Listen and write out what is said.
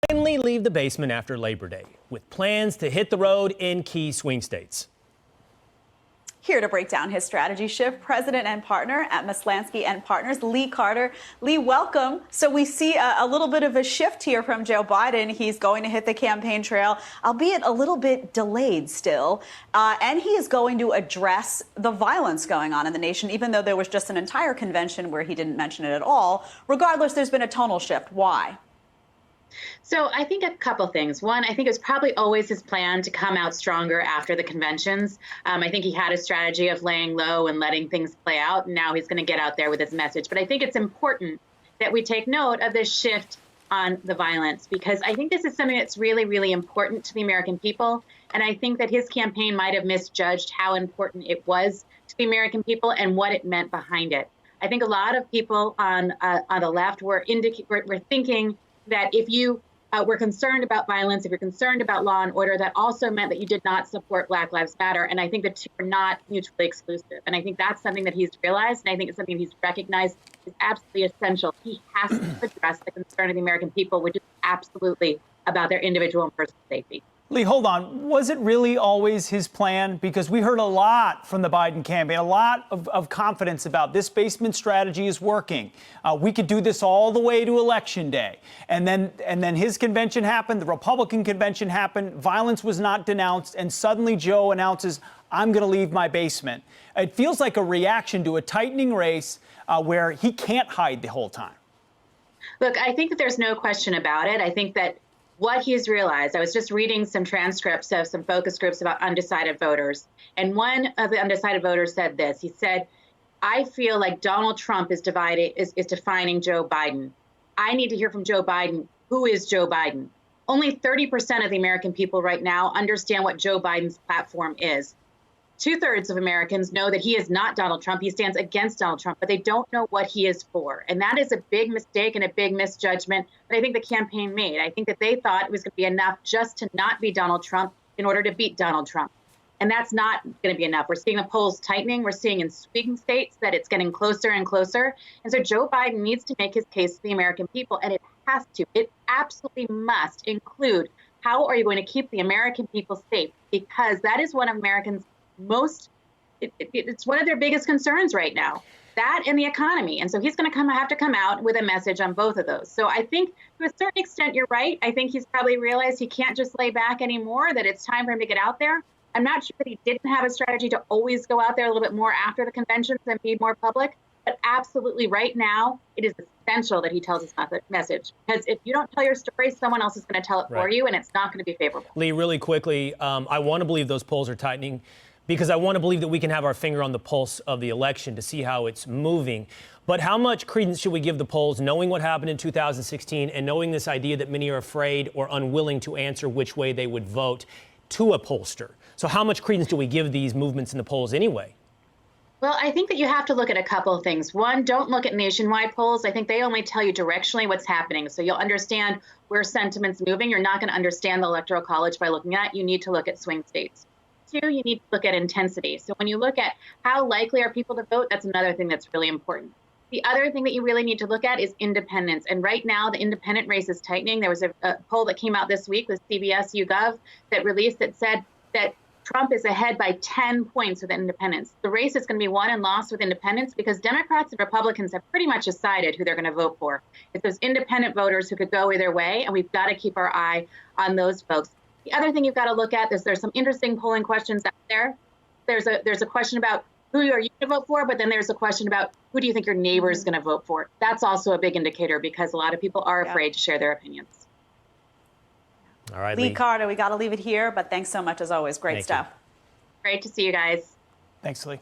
finally leave the basement after Labor Day, with plans to hit the road in key swing states. Here to break down his strategy shift, president and partner at Maslansky and Partners, Lee Carter. Lee, welcome. So we see a little bit of a shift here from Joe Biden. He's going to hit the campaign trail, albeit a little bit delayed still. And he is going to address the violence going on in the nation, even though there was just an entire convention where he didn't mention it at all. Regardless, there's been a tonal shift. Why? So I think a couple things. One, I think it was probably always his plan to come out stronger after the conventions. I think he had a strategy of laying low and letting things play out. And now he's going to get out there with his message. But I think it's important that we take note of this shift on the violence, because I think this is something that's really, really important to the American people. And I think that his campaign might have misjudged how important it was to the American people and what it meant behind it. I think a lot of people on the left were thinking that if you were concerned about violence, if you're concerned about law and order, that also meant that you did not support Black Lives Matter. And I think the two are not mutually exclusive. And I think that's something that he's realized, and I think it's something he's recognized is absolutely essential. He has to address the concern of the American people, which is absolutely about their individual and personal safety. Lee, hold on. Was it really always his plan? Because we heard a lot from the Biden campaign, a lot of confidence about this basement strategy is working. We could do this all the way to Election Day. And then his convention happened, the Republican convention happened, violence was not denounced, and suddenly Joe announces, I'm going to leave my basement. It feels like a reaction to a tightening race where he can't hide the whole time. Look, I think that there's no question about it. I think that what he's realized, I was just reading some transcripts of some focus groups about undecided voters. And one of the undecided voters said this. He said, I feel like Donald Trump is defining Joe Biden. I need to hear from Joe Biden. Who is Joe Biden? Only 30% of the American people right now understand what Joe Biden's platform is. 2/3 of Americans know that he is not Donald Trump. He stands against Donald Trump, but they don't know what he is for. And that is a big mistake and a big misjudgment that I think the campaign made. I think that they thought it was going to be enough just to not be Donald Trump in order to beat Donald Trump. And that's not going to be enough. We're seeing the polls tightening. We're seeing in swing states that it's getting closer and closer. And so Joe Biden needs to make his case to the American people, and it has to. It absolutely must include how are you going to keep the American people safe, because that is one of Americans' it's one of their biggest concerns right now, that and the economy. And so he's going to have to come out with a message on both of those. So I think to a certain extent, you're right. I think he's probably realized he can't just lay back anymore, that it's time for him to get out there. I'm not sure that he didn't have a strategy to always go out there a little bit more after the conventions and be more public. But absolutely right now, it is essential that he tells his message, because if you don't tell your story, someone else is going to tell it for you, and it's not going to be favorable. Lee, really quickly, I want to believe those polls are tightening, because I want to believe that we can have our finger on the pulse of the election to see how it's moving. But how much credence should we give the polls, knowing what happened in 2016 and knowing this idea that many are afraid or unwilling to answer which way they would vote to a pollster? So how much credence do we give these movements in the polls anyway? Well, I think that you have to look at a couple of things. One, don't look at nationwide polls. I think they only tell you directionally what's happening. So you'll understand where sentiment's moving. You're not going to understand the Electoral College by looking at it. You need to look at swing states. Two, you need to look at intensity. So when you look at how likely are people to vote, that's another thing that's really important. The other thing that you really need to look at is independence. And right now, the independent race is tightening. There was a poll that came out this week with CBS YouGov that released that said that Trump is ahead by 10 points with independents. The race is going to be won and lost with independents because Democrats and Republicans have pretty much decided who they're going to vote for. It's those independent voters who could go either way, and we've got to keep our eye on those folks. The other thing you've got to look at is there's some interesting polling questions out there. There's a question about who are you going to vote for, but then there's a question about who do you think your neighbor is going to vote for. That's also a big indicator because a lot of people are afraid to share their opinions. All right, Lee Carter, we got to leave it here, but thanks so much as always. Great stuff. Great to see you guys. Thanks, Lee.